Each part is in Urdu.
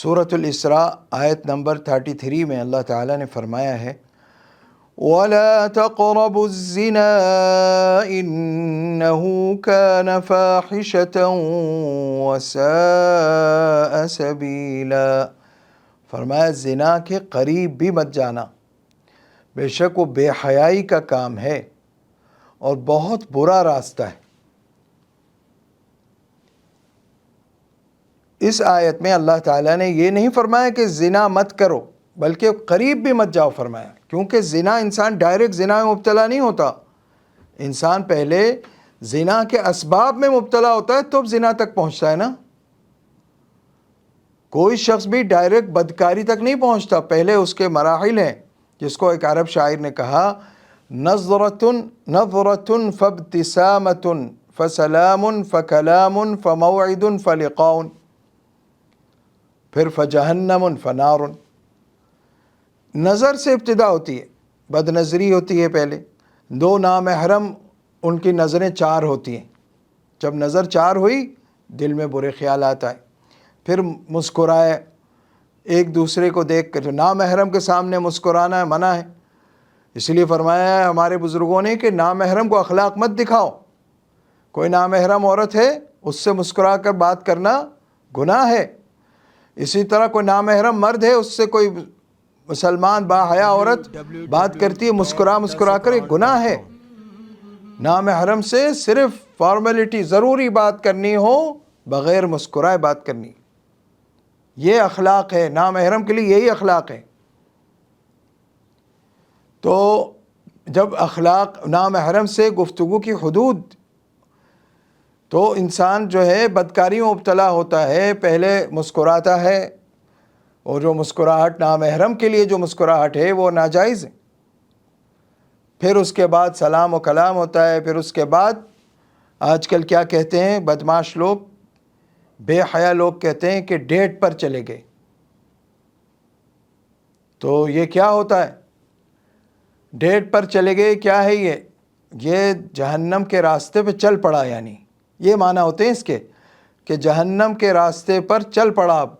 سورۃ الاسراء آیت نمبر 33 میں اللہ تعالیٰ نے فرمایا ہے وَلَا تَقْرَبُوا الزِّنَا إِنَّهُ كَانَ فَاحِشَةً وَسَاءَ سَبِيلًا، فرمایا زنا کے قریب بھی مت جانا، بے شک وہ بے حیائی کا کام ہے اور بہت برا راستہ ہے۔ اس آیت میں اللہ تعالیٰ نے یہ نہیں فرمایا کہ زنا مت کرو، بلکہ قریب بھی مت جاؤ فرمایا، کیونکہ زنا انسان ڈائریکٹ زنا میں مبتلا نہیں ہوتا، انسان پہلے زنا کے اسباب میں مبتلا ہوتا ہے تب زنا تک پہنچتا ہے نا۔ کوئی شخص بھی ڈائریکٹ بدکاری تک نہیں پہنچتا، پہلے اس کے مراحل ہیں، جس کو ایک عرب شاعر نے کہا نظرة فابتسامة فسلام فکلام فموعد فلقاء پھر فجہنم فنار۔ نظر سے ابتدا ہوتی ہے، بد نظری ہوتی ہے پہلے، دو نامحرم ان کی نظریں چار ہوتی ہیں، جب نظر چار ہوئی دل میں برے خیالات آئے، پھر مسکرائے ایک دوسرے کو دیکھ کر، جو نامحرم کے سامنے مسکرانا ہے منع ہے، اس لیے فرمایا ہے ہمارے بزرگوں نے کہ نامحرم کو اخلاق مت دکھاؤ، کوئی نامحرم عورت ہے اس سے مسکرا کر بات کرنا گناہ ہے، اسی طرح کوئی نامحرم مرد ہے اس سے کوئی مسلمان باحیا عورت بات کرتی ہے مسکرا کر، ایک گناہ ہے۔ نامحرم سے صرف فارمیلٹی ضروری بات کرنی ہو بغیر مسکرائے بات کرنی، یہ اخلاق ہے، نامحرم کے لیے یہی اخلاق ہے۔ تو جب اخلاق نامحرم سے گفتگو کی حدود، تو انسان جو ہے بدکاریوں مبتلا ہوتا ہے، پہلے مسکراتا ہے، اور جو مسکراہٹ نامحرم کے لیے جو مسکراہٹ ہے وہ ناجائز ہے، پھر اس کے بعد سلام و کلام ہوتا ہے، پھر اس کے بعد آج کل کیا کہتے ہیں بدمعاش لوگ، بے حیا لوگ کہتے ہیں کہ ڈیٹ پر چلے گئے، تو یہ کیا ہوتا ہے؟ ڈیٹ پر چلے گئے کیا ہے یہ جہنم کے راستے پہ چل پڑا، یعنی یہ معنی ہوتے ہیں اس کے کہ جہنم کے راستے پر چل پڑا اب۔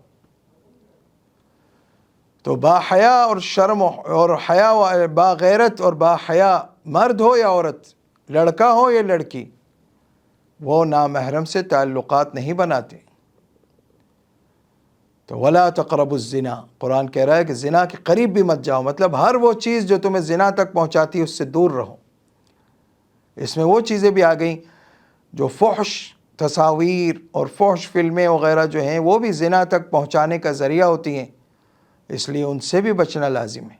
تو باحیا اور شرم اور حیا، باغیرت اور باحیا مرد ہو یا عورت، لڑکا ہو یا لڑکی، وہ نامحرم سے تعلقات نہیں بناتے۔ تو ولا تقربوا الزنا، قرآن کہہ رہا ہے کہ زنا کے قریب بھی مت جاؤ، مطلب ہر وہ چیز جو تمہیں زنا تک پہنچاتی ہے اس سے دور رہو۔ اس میں وہ چیزیں بھی آ گئیں جو فحش تصاویر اور فحش فلمیں وغیرہ جو ہیں وہ بھی زنا تک پہنچانے کا ذریعہ ہوتی ہیں، اس لیے ان سے بھی بچنا لازم ہے۔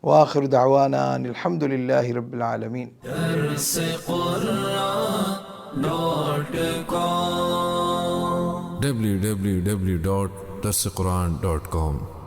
وآخر دعوانا ان الحمد للہ رب العالمین۔ www.darsequran.com